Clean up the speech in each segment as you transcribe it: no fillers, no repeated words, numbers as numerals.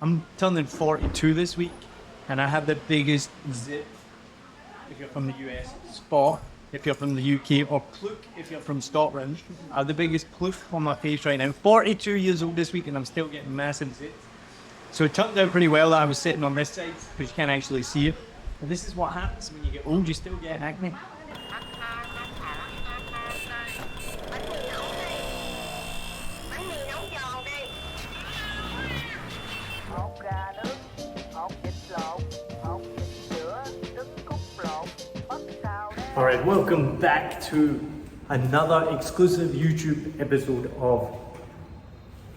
I'm turning 42 this week, and I have the biggest zit if you're from the US, spot if you're from the UK, or pluke if you're from Scotland. I have the biggest pluke on my face right now. 42 years old this week, and I'm still getting massive zits. So it turned out pretty well that I was sitting on this side, because you can't actually see it. But this is what happens when you get old, you still get acne. Alright, welcome back to another exclusive YouTube episode of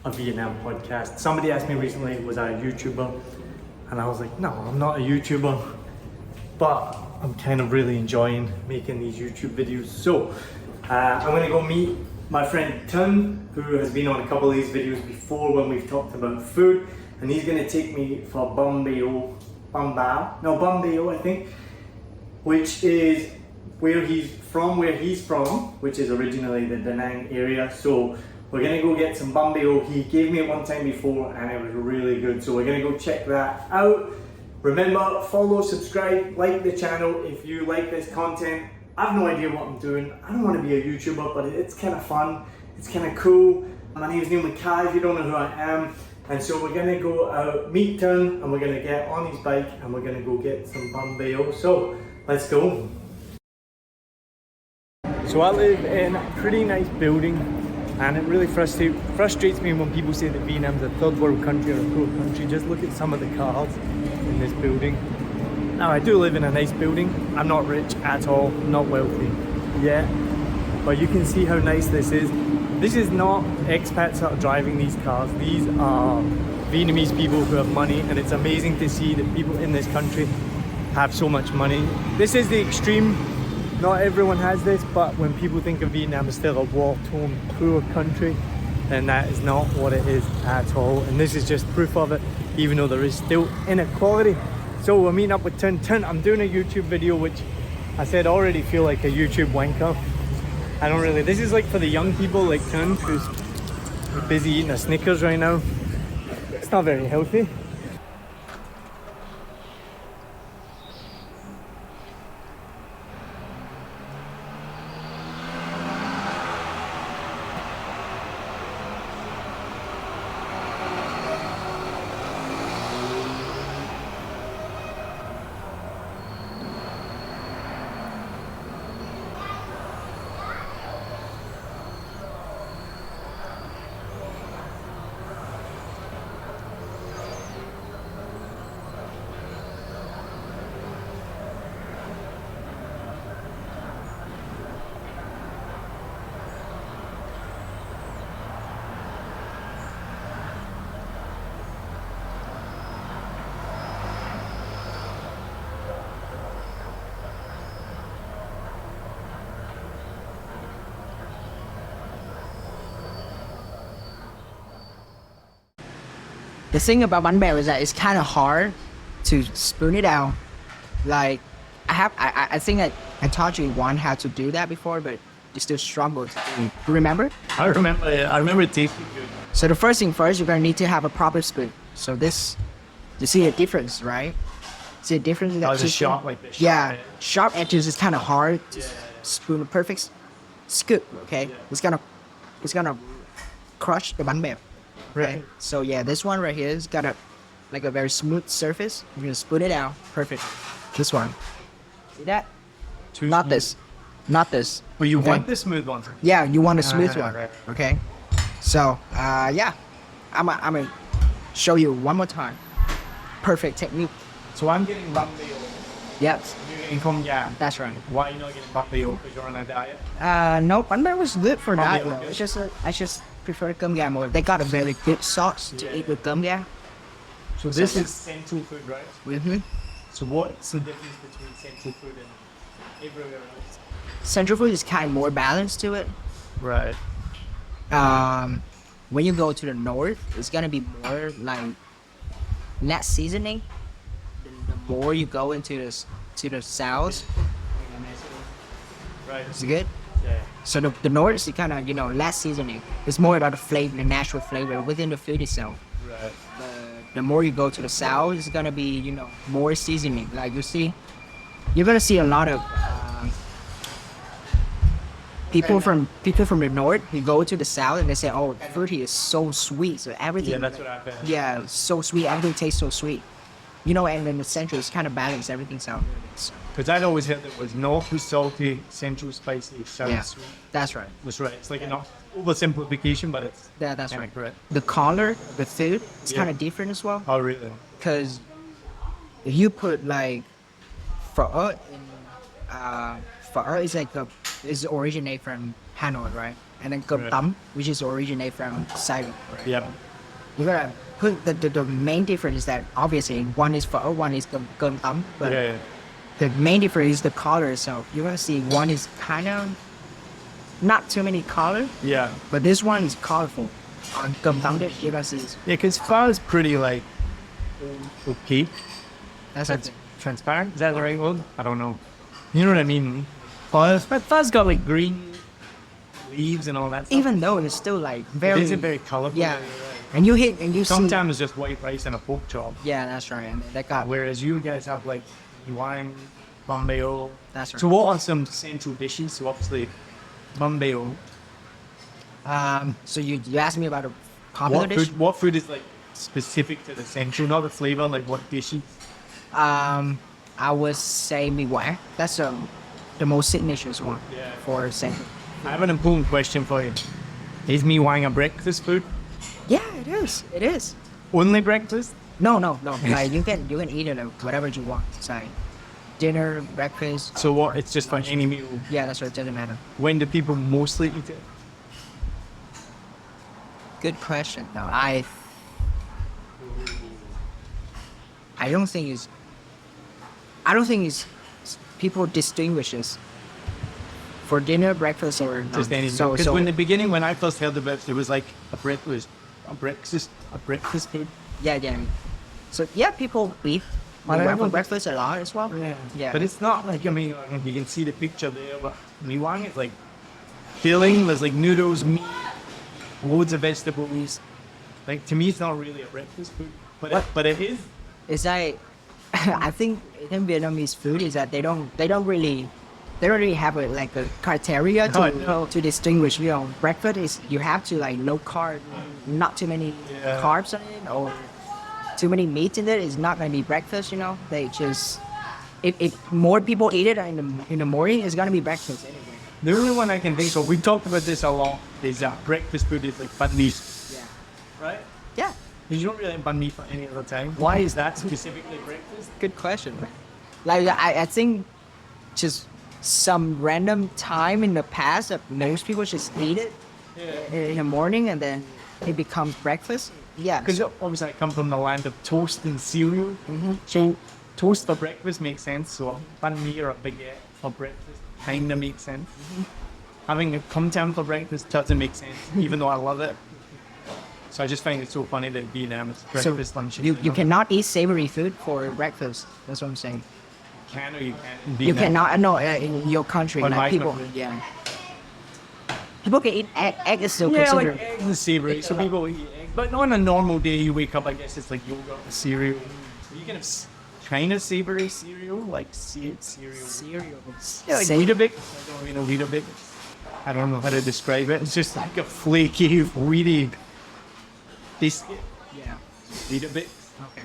a Vietnam podcast. Somebody asked me recently, was I a YouTuber? And I was like, no, I'm not a YouTuber, but I'm kind of really enjoying making these YouTube videos. So I'm going to go meet my friend Thinh, who has been on a couple of these videos before when we've talked about food, and he's going to take me for Bum Bao, I think, which is where he's from, which is originally the Da Nang area. So we're gonna go get some bun bao. He gave me it one time before and it was really good. So we're gonna go check that out. Remember, follow, subscribe, like the channel if you like this content. I have no idea what I'm doing. I don't want to be a YouTuber, but it's kind of fun. It's kind of cool. My name is Niall if you don't know who I am. And so we're gonna go out, meet Thinh, and we're gonna get on his bike and we're gonna go get some bun bao. So let's go. So I live in a pretty nice building, and it really frustrates me when people say that Vietnam's a third world country or a poor country. Just look at some of the cars in this building. Now I do live in a nice building. I'm not rich at all, not wealthy yet, but you can see how nice this is. This is not expats that are driving these cars. These are Vietnamese people who have money, and it's amazing to see that people in this country have so much money. This is the extreme. Not everyone has this, but when people think of Vietnam as still a war-torn, poor country, then that is not what it is at all. And this is just proof of it, even though there is still inequality. So we're meeting up with Thinh. I'm doing a YouTube video, which I said I already feel like a YouTube wanker. I don't really. This is like for the young people like Thinh, who's busy eating a Snickers right now. It's not very healthy. The thing about bánh bèo is that it's kind of hard to spoon it out. Like, I think I taught you one how to do that before, but you still struggle to do it. Remember? I remember it tasting good. So the first thing first, you're gonna need to have a proper spoon. So this, you see a difference, right? See a difference in that? It's sharp like this. Yeah, sharp edges is kind of hard to spoon a perfect scoop. Okay, Yeah. it's gonna crush the bánh bèo. Right. So yeah, this one right here has got a very smooth surface. You're gonna spoon it out. Perfect. This one. See that? Not this. Not this. Well, you okay? want the smooth one? Yeah, you want a smooth one. Right. Okay. So yeah, I'm gonna show you one more time. Perfect technique. So I'm getting bun bao. Yep. You're getting com yam. That's right. Why are you not getting bun bao? Because you're on a diet? No, bánh bèo was good for that. Okay. It's just I just prefer cơm gà more. They got a very good sauce to eat with cơm gà. So this is central food, right? Mm-hmm. So what's the difference between central food and everywhere else? Central food is kind of more balanced to it. Right. When you go to the north, it's gonna be more like less seasoning. The more you go into the south, Right. it's good. Yeah. So the north is kind of less seasoning. It's more about the flavor, the natural flavor within the food itself. Right. the more you go to the south, it's gonna be, you know, more seasoning. Like you see, you're gonna see a lot of people from the north who go to the south and they say, "Oh, food here is so sweet." So everything, Yeah, that's what I've heard. yeah, so sweet. Everything tastes so sweet. You know, and then the central is kind of balanced. Everything's out. So, Because I'd always heard that it was north was salty, central spicy, south yeah, sweet. that's right. That's right. It's like an oversimplification, but it's Yeah, that's kinda right. correct. The color, the food, it's Yeah. kind of different as well. Oh, really? Because if you put like phở in, phở is like is originate from Hanoi, right? And then cơm Right. tấm, which is originate from Saigon. Right? Yeah. You gotta put the main difference is that obviously one is phở, one is cơm tấm, but Yeah. the main difference is the color itself. You're gonna see one is kind of not too many color, Yeah. but this one is colorful. On cơm tấm dish, you're gonna see Yeah, because pho is pretty like okay. that's That's it. transparent. Is that the right word? I don't know. You know what I mean? Pho's got like green leaves and all that stuff. Even though it's still like It very isn't very colorful. yeah, and you hit and you see Sometimes it's just white rice and a pork chop. yeah, that's right. And that got Whereas you guys have like wine, bombay. that's right. So what are some central dishes? So obviously bombay. So you asked me about a popular dish. What food is like specific to the central, not the flavor, like what dishes? I would say mì Quảng. That's the most signature one Yeah. for Central. I have an important question for you. Is mi wine a breakfast food? Yeah, it is. It is. Only breakfast? No. Like you can eat it whatever you want. It's like dinner, breakfast. So what? It's just for any meal. Yeah, that's right. It doesn't matter. When do people mostly eat it? Good question. No, I don't think it's people distinguishes for dinner, breakfast, or Just any so Because so in the beginning, when I first heard about it, it was like a breakfast food. yeah. So yeah, people eat But I for don't- breakfast a lot as well. Yeah. But it's not like, I mean, you can see the picture there, but mi wang is like filling. There's like noodles, meat, loads of vegetables. Like to me, it's not really a breakfast food, but it is. It's like I think in Vietnamese food is that they don't really have like a criteria to No. to distinguish. You know, breakfast is you have to like low carb, not too many Yeah. carbs on it, or too many meat in it. It's not gonna be breakfast. You know, they just if more people eat it in the morning, it's gonna be breakfast anyway. The only one I can think of, we talked about this a lot, is breakfast food is like banh mi, Yeah. right? Yeah. Because you don't really have banh mi for any other time. Why is that specifically breakfast? Good question. Like I think just some random time in the past that most people just eat it in the morning and then it becomes breakfast. Yeah. Because obviously I come from the land of toast and cereal. So toast for breakfast makes sense. So banh mi or a baguette for breakfast kind of makes sense. Having a comtam for breakfast doesn't make sense, even though I love it. So I just find it so funny that Vietnam is breakfast, lunch, and you dinner. cannot eat savory food for breakfast. That's what I'm saying. Can or you can't in You Vietnam. cannot. No, in your country, But like my people. country. Yeah. People can eat egg. Egg is still Yeah, considered. like eggs and savory. So people eat eggs. But on a normal day, you wake up, I guess it's like yogurt and cereal. You can have kind of savory cereal, like cereal. cereals. Yeah, like Sa- Weetabix. I don't know Weetabix. I don't know how to describe it. It's just like a flaky, weedy biscuit. Yeah. Weetabix. Okay.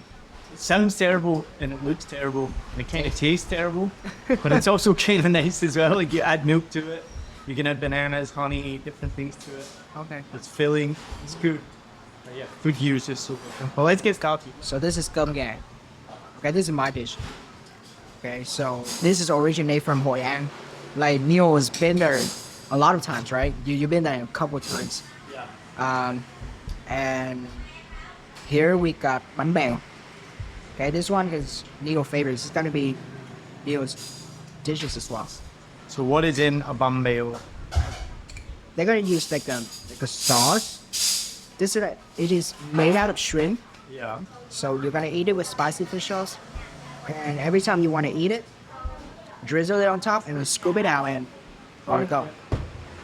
It sounds terrible and it looks terrible and it kind of tastes terrible, but it's also kind of nice as well. Like you add milk to it, you can add bananas, honey, different things to it. Okay. It's filling. It's good. But yeah, food here is just so good. Well, let's get started. So this is cơm gà. Okay, this is my dish. Okay, so this is originate from Hoi An. Like Niall has been there a lot of times, right? You've been there a couple of times. Yeah. And here we got bánh bèo. Okay, this one is Neil's favorite. It's gonna be Neil's dishes as well. So what is in a bambeo? They're gonna use like a sauce. This is it is made out of shrimp. Yeah. So you're gonna eat it with spicy fish sauce, and every time you want to eat it, drizzle it on top and then scoop it out and there you go.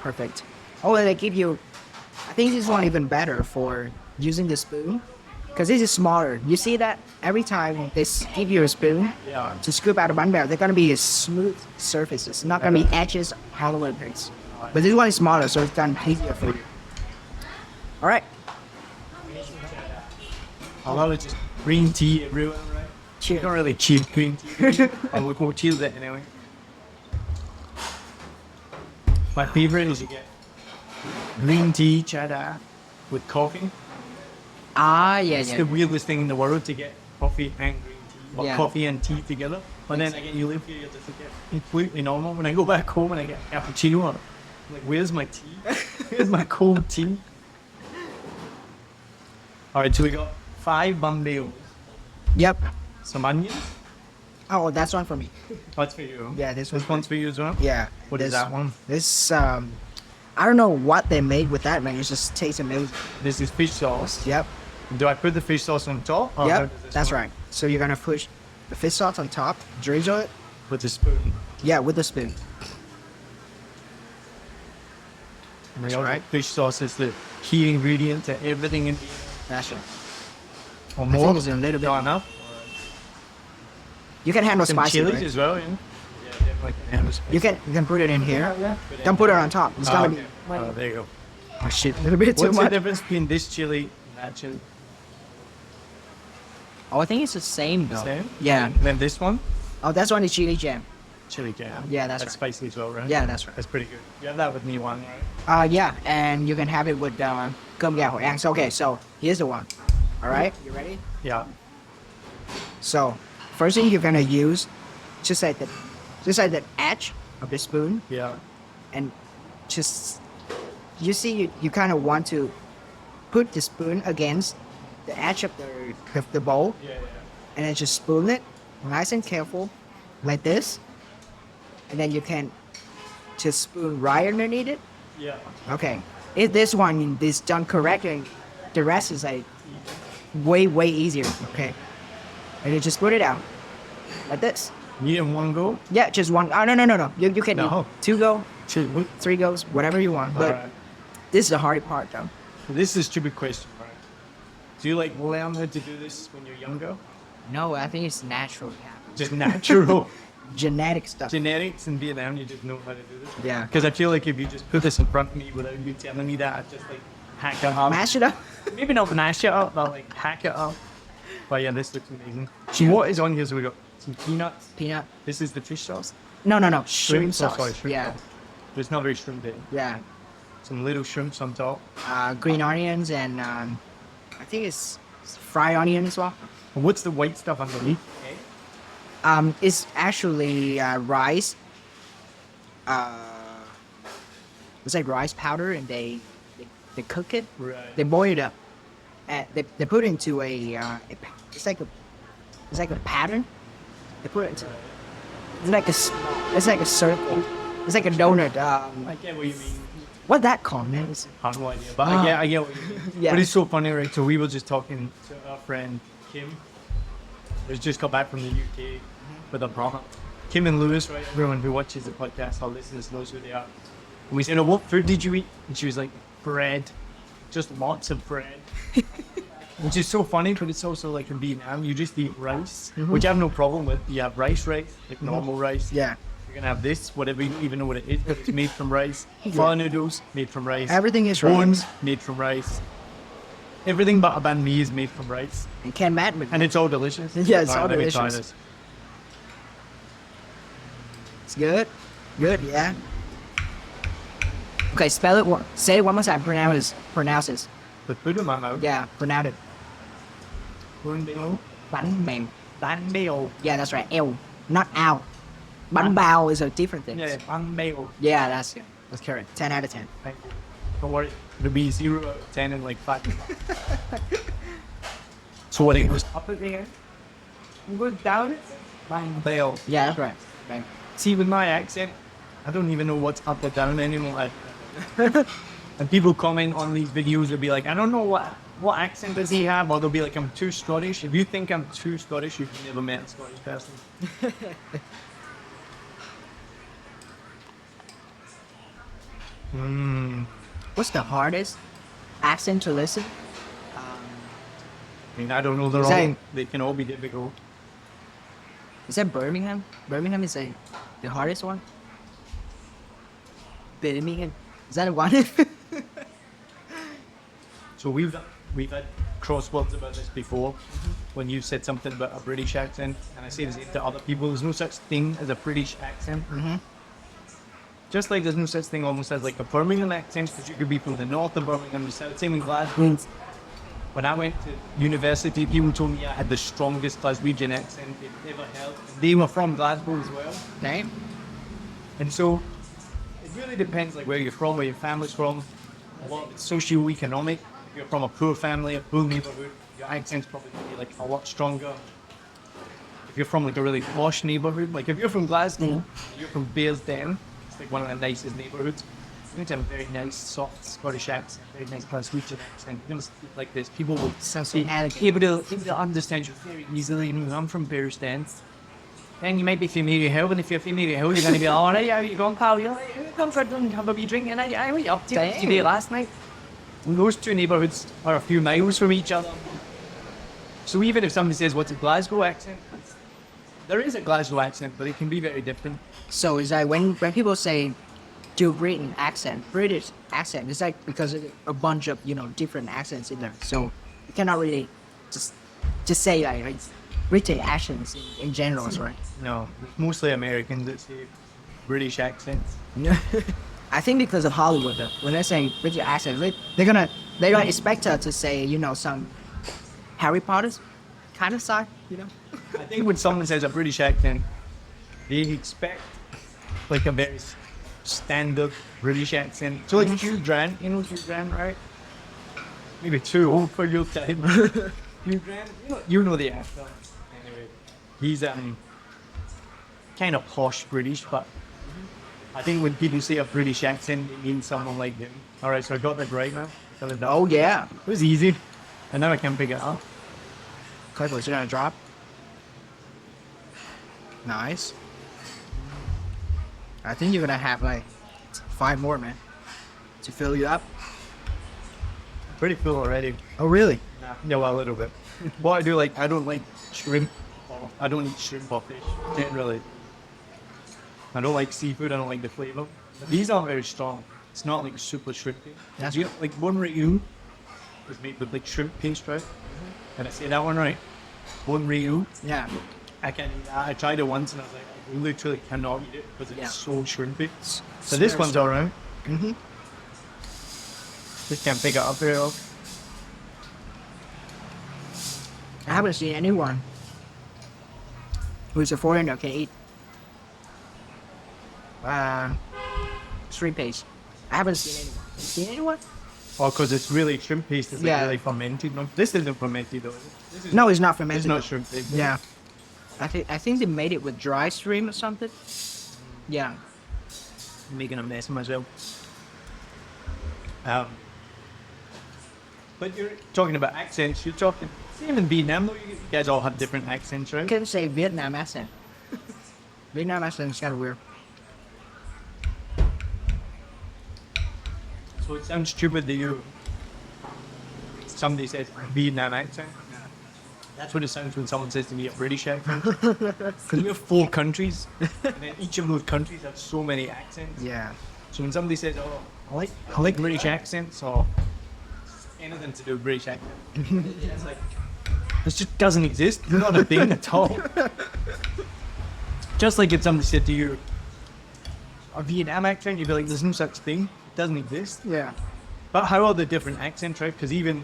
Perfect. Oh, and they give you, I think this one even better for using the spoon, because this is smaller. You see that every time they give you a spoon Yeah. to scoop out a bánh bèo, they're gonna be a smooth surface. It's not gonna be edges all over the place. But this one is smaller, so it's done easier for you. All right. A lot of just green tea everywhere, right? Cheers. Not really cheap green tea. And we will chill that anyway. My favorite is you get green tea cheddar with coffee. Ah, yeah, It's yeah. the weirdest thing in the world to get coffee and green tea, or Yeah. coffee and tea together. But then again, you live here, you just get completely normal. When I go back home and I get cappuccino, I'm like, where's my tea? Where's my cold tea? All right, so we got 5 bánh bèo, Yep. some onions. Oh, that's one for me. That's for you. Yeah, this This one. one's for you as well. Yeah. What is that one? This I don't know what they made with that, man. It just tastes amazing. This is fish sauce. Yep. Do I put the fish sauce on top? Or how Yep. does this That's work? right. So you're gonna push the fish sauce on top, drizzle it. With the spoon. Yeah, with the spoon. That's right. Fish sauce is the key ingredient to everything in here. That's right. Or I more. think it's a little bit. Not enough. You can handle Some spicy. chilies Right? as well, yeah. Yeah, definitely can handle spicy. You can put it in here. Don't put it on top. It's gonna okay. be Oh, there you go. oh shit, a little bit too What's the much. difference between this chili and that chili? Oh, I think it's the same though. Same? Yeah. And then this one? Oh, that's one is chili jam. Chili jam. Yeah, that's right. spicy as well, right? Yeah, that's right. That's pretty good. You have that with me one, right? Yeah, and you can have it with cơm gà Hội An. So okay, so here's the one. All right, you ready? Yeah. So first thing you're gonna use, just like the edge of the spoon, Yeah. and just you see you kind of want to put the spoon against the edge of the bowl, Yeah, and then just spoon it nice and careful, like this, and then you can just spoon right underneath it. yeah. Okay, if this one is done correctly, the rest is like way easier. Okay, and you just put it out like this. You in one go? Yeah, just one. Oh no. You can No. 2 go, Chili. 3 goes, whatever you want. But Alright. this is the hard part though. This is a stupid question, right? Do you like learn how to do this when you're younger? No, I think it's natural. Just natural Genetic stuff. genetics in Vietnam, you just know how to do this? Yeah. Because I feel like if you just put this in front of me without you telling me that, I'd just like hack it up. Mash it up. Maybe not mash it up, but like hack it up. But yeah, this looks amazing. So Yeah. what is on here? So we got some peanuts. Peanut. This is the fish sauce. No. Shrimp Oh, sauce. sorry, shrimp Yeah. sauce. There's not very shrimp in. Yeah. Some little shrimps on top. Green onions and I think it's fried onion as well. And what's the white stuff underneath? It's actually rice. It's like rice powder, and they cook it. Right. They boil it up, and they put it into it's like a pattern. They put it into it's like a circle. It's like a donut. I get what you mean. What that called, man? I have no idea, but I get what you mean. Yeah. But it's so funny, right? So we were just talking to our friend Kim, who's just got back from the UK with a product. Kim and Lewis, right? Everyone who watches the podcast, our listeners knows who they are. And we said, "Oh, what food did you eat?" And she was like, "Bread, just lots of bread." Which is so funny, but it's also like in Vietnam, you just eat rice, which I have no problem with. You have rice, like normal rice. Yeah. You're gonna have this, whatever you don't even know what it is, but it's made from rice. Pho noodles made from rice. Everything is rice. Bones made from rice. Everything but a banh mi is made from rice, And Ken Madman. and it's all delicious. Yeah, it's all Let me try delicious. this. It's good. Good, yeah. Okay, spell it. Say it one more time. Pronounce this. The food in my mouth. Yeah, pronounce it. Bánh bèo. Bánh bèo. Bánh bèo. Yeah, that's right. Ew, not ow. Bánh bao is a different thing. Yeah, bánh bèo. Yeah, that's correct. 10 out of 10. Thank you. Don't worry, it'll be 0 out of 10 in like 5 minutes. So what it goes up at the end, goes down it, bang, bell. Yeah, that's right. Bang. See, with my accent, I don't even know what's up or down anymore. And people comment on these videos, they'll be like, I don't know what accent does he have, or they'll be like, I'm too Scottish. If you think I'm too Scottish, you've never met a Scottish person. What's the hardest accent to listen? mean, I don't know. They're all, Same. they can all be difficult. Is that Birmingham? Birmingham is the hardest one. Birmingham. Is that the one? So we've had crosswords about this before. When you said something about a British accent, and I say the same to other people. There's no such thing as a British accent. Just like there's no such thing almost as like a Birmingham accent, because you could be from the north of Birmingham, the south. Same in Glasgow. When I went to university, people told me I had the strongest Glaswegian accent they've ever heard. They were from Glasgow as well. Damn. And so it really depends like where you're from, where your family's from, a lot of it's socio-economic. If you're from a poor family, a poor neighbourhood, your accent's probably going to be like a lot stronger. If you're from like a really posh neighbourhood, like if you're from Glasgow, you're from Bearsden, it's like one of the nicest neighbourhoods. You need to have a very nice, soft Scottish accent, very nice Glaswegian accent. You're going to speak like this. People will Sounds so be elegant. able to understand you very easily. You know, I'm from Bearsden. Then you might be from Mary Hill, and if you're from Mary Hill, you're going to be all right, how you going, pal? You're like, you come for a have a wee drink, and I went up to you last night. And those two neighbourhoods are a few miles from each other. So even if somebody says, what's a Glasgow accent? There is a Glasgow accent, but it can be very different. So it's like when people say do Britain accent, British accent, it's like because of a bunch of, you know, different accents in there. So you cannot really just say like British accents in general, right? No, it's mostly Americans that say British accents. I think because of Hollywood, though, when they say British accent, they don't expect her to say, you know, some Harry Potter's kind of side, you know? I think when someone says a British accent, they expect like a very standard British accent. So like Hugh Grant, you know Hugh Grant, right? Maybe too old for your time. Hugh Grant, you know the actor. Anyway, he's kind of posh British, but I think when people say a British accent, it means someone like him. All right, so I got that right now. Oh, yeah. It was easy, and now I can pick it up. Clippers are gonna drop. Nice. I think you're gonna have like 5 more, man, to fill you up. Pretty full already. Oh, really? Nah, yeah, well, a little bit. What I do like, I don't like shrimp. I don't eat shrimp or fish, generally. I don't like seafood, I don't like the flavour. These aren't very strong. It's not like super shrimpy. That's You know, like one Ryu is made with like shrimp paste, right? Can I say that one right? One Ryu. Yeah. I can't eat that. I tried it once and I was like, I literally cannot eat it because it's Yeah. so shrimpy. So this one's alright. Just can't pick it up very well. I haven't seen anyone who's a foreigner can eat shrimp paste. I haven't seen anyone. You seen anyone? Oh, because it's really shrimp paste. It's like Yeah. really fermented. No, this isn't fermented though. Is it? This is, No, it's not it's fermented. not shrimp paste. Yeah. I think they made it with dry shrimp or something. Yeah. I'm making a mess of myself. But you're talking about accents. You're talking. Same in Vietnam though. You guys all have different accents, right? I can say Vietnam accent. Vietnam accent is kind of weird. So it sounds stupid that you. Somebody says Vietnam accent. That's what it sounds when someone says to me a British accent. Because we have 4 countries, and then each of those countries have so many accents. Yeah. So when somebody says, "Oh, I like British accents," or anything to do with British accent, it's like it just doesn't exist. It's not a thing at all. Just like if somebody said to you, "A Vietnam accent," you'd be like, "There's no such thing. It doesn't exist." Yeah. But how are the different accents, right? Because even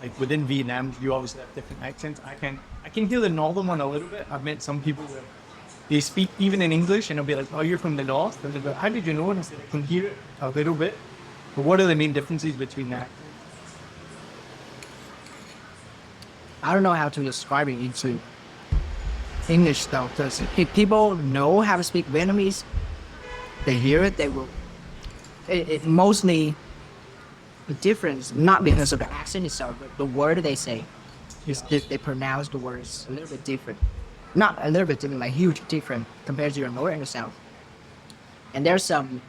like within Vietnam, you obviously have different accents. I can hear the northern one a little bit. I've met some people where they speak even in English and they'll be like, "Oh, you're from the north." And they'll be like, "How did you know?" And I said, "I can hear it a little bit." But what are the main differences between that? I don't know how to describe it into English though, because if people know how to speak Vietnamese, they hear it, they will. It mostly the difference, not because of the accent itself, but the word they say. Is they pronounce the words a little bit different. Not a little bit different, like huge different compared to your northern south. And there's some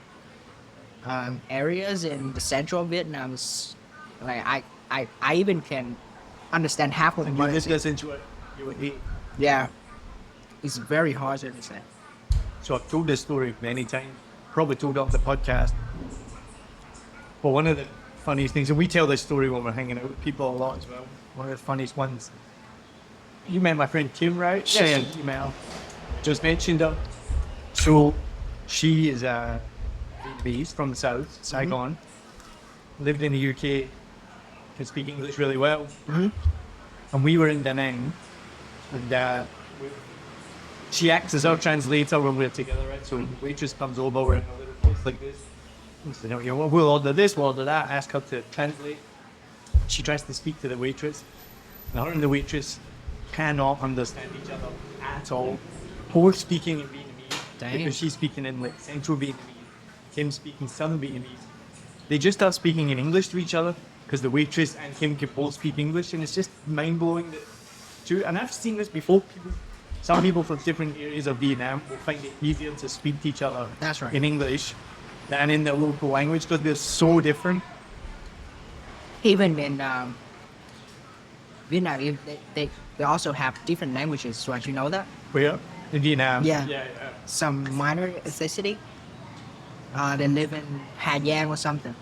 areas in the central Vietnam, like I even can understand half of And what you it's listen to it, you would eat. Yeah, it's very hard to understand. So I've told this story many times, probably told it on the podcast. But one of the funniest things, and we tell this story when we're hanging out with people a lot as well. One of the funniest ones. You met my friend Kim, right? Yes. Yeah, email. Just mentioned her. So she is a Vietnamese from the south, Saigon. Lived in the UK, can speak English really well. And we were in Da Nang, and she acts as our translator when we're together, right? So the waitress comes over, we're in a little place like this. So, you know, we'll order this, we'll order that, ask her to translate. She tries to speak to the waitress, and her and the waitress cannot understand each other at all. Both speaking in Vietnamese, because she's speaking in like Central Vietnamese, Kim speaking Southern Vietnamese. They just start speaking in English to each other, because the waitress and Kim can both speak English, and it's just mind-blowing that and I've seen this before. Some people from different areas of Vietnam will find it easier to speak to each other That's right. in English than in their local language because they're so different. Even in Vietnam, they also have different languages. So you know that? Where? In Vietnam? Yeah. Some minor ethnicity. They live in Hà Giang or something.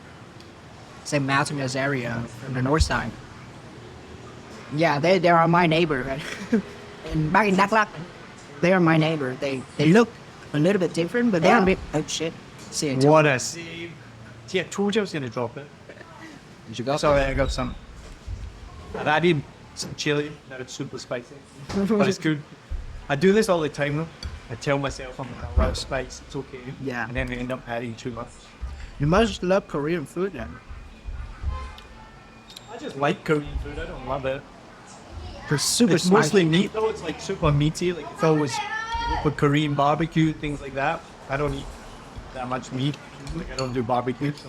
It's a mountainous area on the north side. Yeah, they are my neighbor. Right? And back in Đắk Lắk, they are my neighbor. They look a little bit different, but they're a bit. Oh shit! See it. What a save. See, I told you I was going to drop it. Did you go? Sorry, I got some. I've added some chili. Now it's super spicy. But it's good. I do this all the time though. I tell myself I'm going to allow spice. It's okay. Yeah. And then we end up adding too much. You must love Korean food then. I just like Korean food. I don't love it. It's super It's spicy. mostly meat though. It's like super meaty. Like it's always with Korean barbecue, things like that. I don't eat that much meat. Like I don't do barbecue, so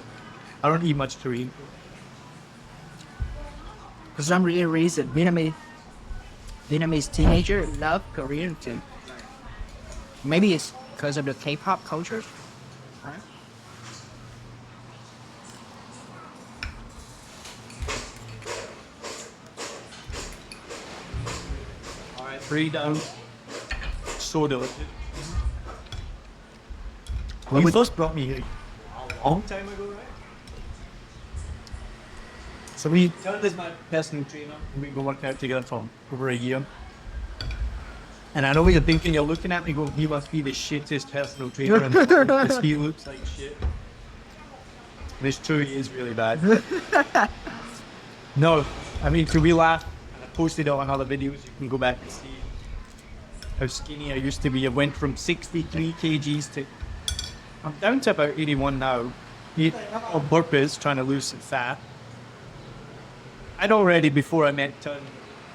I don't eat much Korean food. For some reason, Vietnamese teenagers love Korean food. Maybe it's because of the K-pop culture. Right? Alright, 3 down. So delicious. When you first brought me here a long time ago, right? So Thinh is my personal trainer, and we've been working out together for over a year. And I know what you're thinking, you're looking at me going, he must be the shittest personal trainer in the world, because he looks like shit. And it's true, he is really bad. No, I mean, to we laugh, and I posted it on other videos, you can go back and see how skinny I used to be. I went from 63 kgs to, I'm down to about 81 now. On purpose, trying to lose some fat. I'd already, before I met Thinh,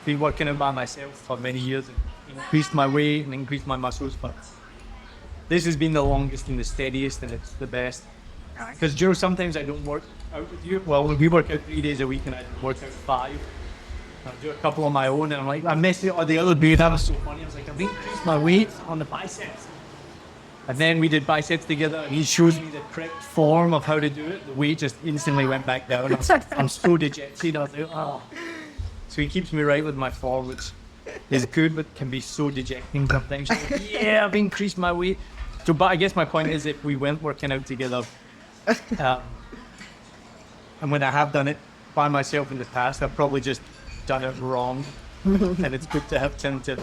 been working out by myself for many years and increased my weight and increased my muscles, but this has been the longest and the steadiest, and it's the best. Because Joe, sometimes I don't work out with you. Well, we work out 3 days a week and I work out 5. I'll do a couple on my own, and I'm like, I messed it the other day. That was so funny. I was like, I've increased my weight on the biceps. And then we did biceps together, and he shows me the correct form of how to do it. The weight just instantly went back down. I'm so dejected. I was like, oh. So he keeps me right with my form, which is good, but can be so dejecting sometimes. Like, yeah, I've increased my weight. So, but I guess my point is, if we went working out together, and when I have done it by myself in the past, I've probably just done it wrong. And it's good to have Thinh to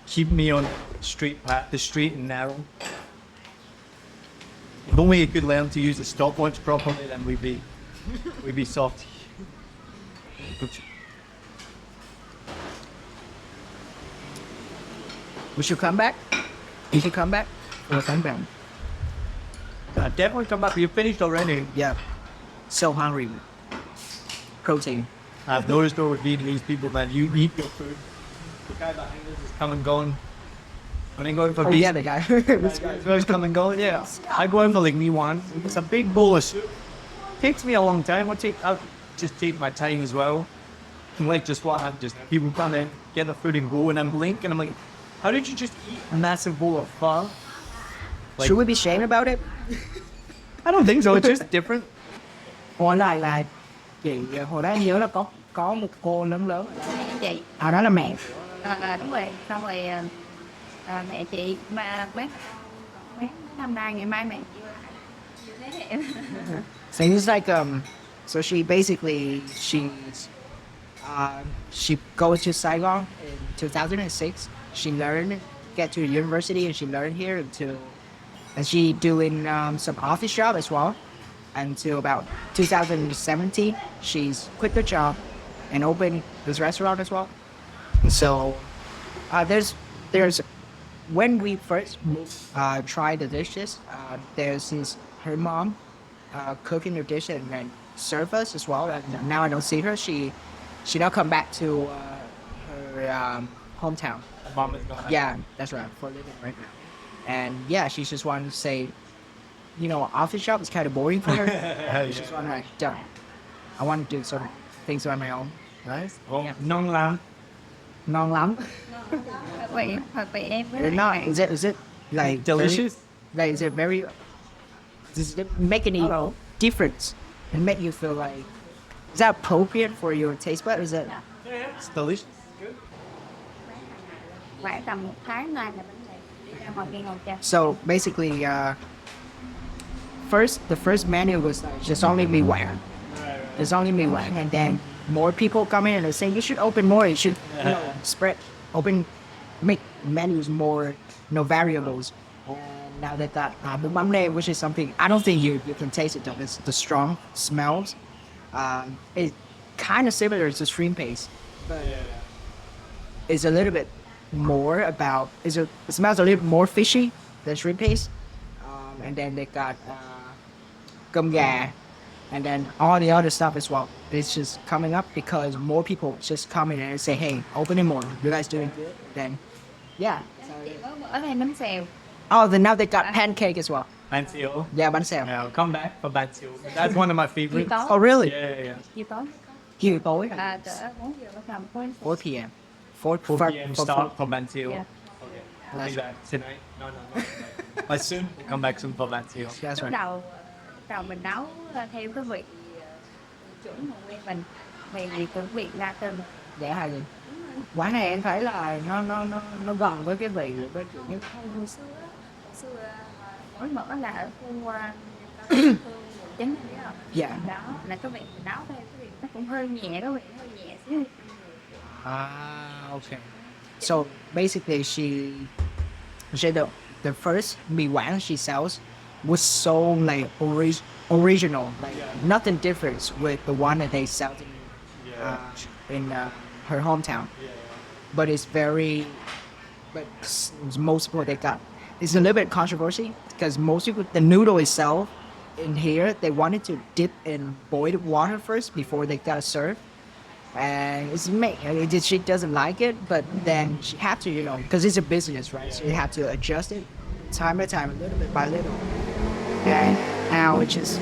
keep me on straight path, the straight and narrow. If only he could learn to use the stopwatch properly, then we'd be soft. We should come back. You should come back. We'll come back. Definitely come back. You finished already. Yeah. So hungry. Protein. I've noticed though with Vietnamese people, man, you eat your food. The guy behind us is come and going. When I go in for beef, Yeah, the guy. this guy's always come and going. Yeah, I go in for like me one. It's a big bowl of soup. Takes me a long time. I'll just take my time as well. And like just what I'm just people come in, get the food and go, and I'm blinking. I'm like, how did you just eat a massive bowl of pho? Like, Should we be ashamed about it? I don't think so. It's just different. Hồi lại là chị hồi đó nhớ là có một cô lớn lớn. Chị. Đó là mẹ. Đúng rồi. Xong rồi mẹ chị mà mấy năm nay ngày mai mẹ chị chưa thế hệ. So it's like so she basically she goes to Saigon in 2006. She learned, get to university, and she learned here and she doing some office job as well. Until about 2017, she's quit the job and opened this restaurant as well. So there's when we first tried the dishes, there's her mom cooking the dish and then serve us as well. And now I don't see her. She now come back to her hometown. Mom is gone. Yeah, that's right, for living right now. And yeah, she just wanted to say, you know, office job is kind of boring for her. She just wanted to done. I want to do some things on my own. Nice. Well, Yeah. ngon lắm. Ngon lắm. Thật vậy em với They're not. Is it like Delicious. Is it very? Does it make any difference? And make you feel like, is that appropriate for your taste bud? Is it? Yeah, it's delicious. Good. khoảng tầm 1 tháng nay là bánh này đi ra ngoài kia ngồi chơi. So basically, the first menu was just only mi quảng. There's only mi quảng, and then more people come in and they say you should open more. You should spread, make menus more, variables. And now they got bún mắm nêm, which is something I don't think you can taste it though. It's the strong smells. It's kind of similar to shrimp paste, but it's a little bit more about. It smells a little bit more fishy than shrimp paste. And then they got cơm gà, and then all the other stuff as well. It's just coming up because more people just come in and say, "Hey, open it more. You guys doing good?" Then, yeah. Chị mới mở thêm bánh xèo. Oh, then now they got pancake as well. Bánh xèo. Yeah, bánh xèo. Yeah, I'll come back for bánh xèo. That's one of my favorites. Tối. Oh, really? Yeah. Chiều tối. Chiều tối. Cỡ 4 giờ bắt đầu. 4 p.m. 4 4 p.m. start for bánh xèo. Yeah. Okay. I'll be back tonight. No, not tonight. But soon. We'll come back soon for bánh xèo. That's Lúc right. đầu mình nấu theo cái vị chuẩn của nguyên mình, vì cái vị ra từ Dạ hay gì? Quán này em thấy là nó gần với cái vị của bên kiểu như hồi xưa mối mỡ là ở khu chính đấy không? dạ. Đó là cái vị mình nấu theo cái vị nó cũng hơi nhẹ, cái vị hơi nhẹ xíu. Okay. So basically, she the first mì quảng she sells was so like original, like nothing different with the one that they sell in her hometown. But it's very, most people they got. It's a little bit controversy because most people, the noodle itself in here, they wanted to dip in boiled water first before they got served. And it's me. She doesn't like it, but then she had to, you know, because it's a business, right? So you have to adjust it time by time, a little bit by little. And now it just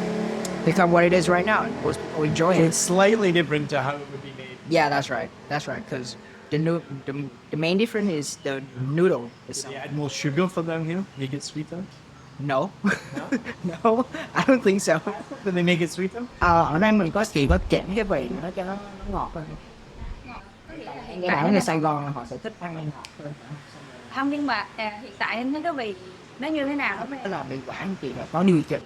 become what it is right now. Most people enjoy So it. it's slightly different to how it would be made. Yeah, that's right. That's right. Because the main difference is the noodle Did itself. they add more sugar for them here? Make it sweeter? No, no, I don't think so. Did they make it sweeter? Ở đây mình chỉ có chỉnh cái vị nó cho nó ngọt thôi. Các bạn ở Sài Gòn họ sẽ thích ăn ngọt hơn. Không, nhưng mà hiện tại nó cái vị nó như thế nào đó Đó là mì quảng chị là có điều chỉnh.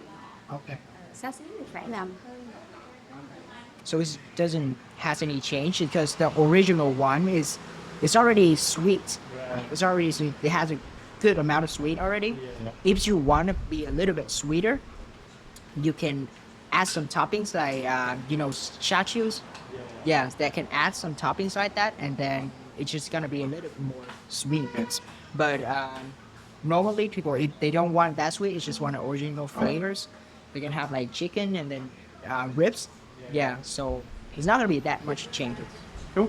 Okay. xá xíu thì phải làm hơi So it doesn't has any change because the original one is it's already sweet. It's already sweet. It has a good amount of sweet already. If you want to be a little bit sweeter, you can add some toppings like statues. Yeah, they can add some toppings like that, and then it's just gonna be a little bit more sweet. But normally people, if they don't want that sweet, it's just want the original flavors. They can have like chicken and then ribs. Yeah, so it's not gonna be that much changes. Cool.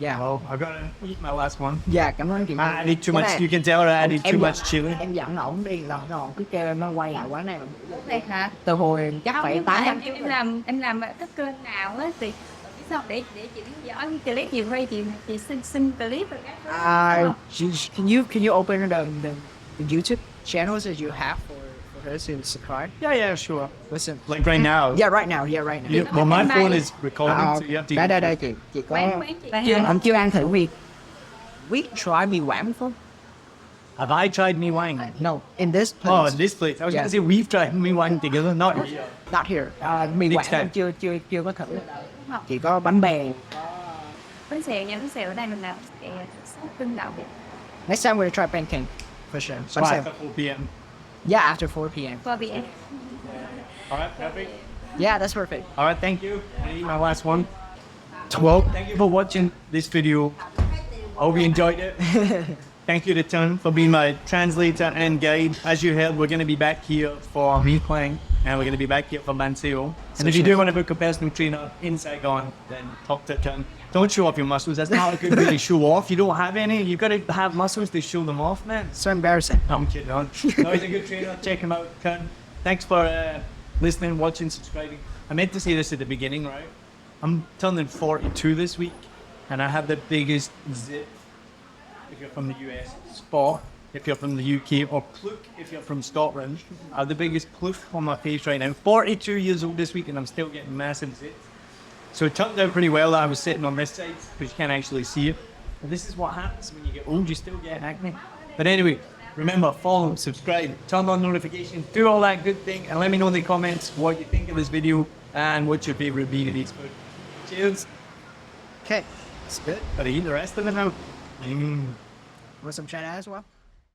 Yeah. Well, I've got to eat my last one. Yeah, cảm ơn chị. I added too Cái much. này- You can tell I added too Em much dẫn- chili. Em dẫn ổng đi lần rồi cứ kêu em nó quay lại quán này đây hả? từ hồi chắc Không, phải nhưng mà 8 năm em làm cái kênh nào á thì biết sao để chị theo dõi cái clip nhiều quay chị xin clip rồi các thứ. Can you open the YouTube channels that you have for this in supply. Yeah, sure. Listen. Like right now. Yeah, right now. Yeah, right now. You, well, my phone is recording, so you have to. Đây, chị có anh chưa ăn thử Việt. We try mì Quảng before? Have I tried mi wang? No, in this Oh, place. in this place. I was Yeah. gonna say we've tried mi wang together, not here. Not here. Mì Next Quảng time. em chưa có thử. Chỉ có bánh bèo. Bánh xèo nha, bánh xèo ở đây mình làm sốt tinh đậu. Next time we'll try pancake for sure. Bánh Right, xèo. at 4 p.m. Yeah, after 4 p.m. Qua biển. All right, perfect. Yeah, that's perfect. All right, thank you. My last one. Well, thank you for watching this video. I hope you enjoyed it. Thank you to Thinh for being my translator and guide. As you heard, we're going to be back here for mi quang, and we're going to be back here for bánh xèo. And if you do want to book a personal trainer in Saigon, then talk to Thinh. Don't show off your muscles. That's not a good way to show off. You don't have any. You've got to have muscles to show them off, man. So embarrassing. I'm kidding on. No, he's a good trainer. Check him out, Thinh. Thanks for listening, watching, subscribing. I meant to say this at the beginning, right? I'm turning 42 this week, and I have the biggest zit if you're from the US, spot if you're from the UK, or pluck if you're from Scotland. I have the biggest pluck on my face right now. 42 years old this week, and I'm still getting massive zits. So it turned out pretty well that I was sitting on this side, but you can't actually see it. But this is what happens when you get old, you still get acne. But anyway, remember, follow, subscribe, turn on notifications, do all that good thing, and let me know in the comments what you think of this video and what's your favourite Vietnamese food. Cheers. Okay, it's good. Gotta eat the rest of it now. Want some China as well?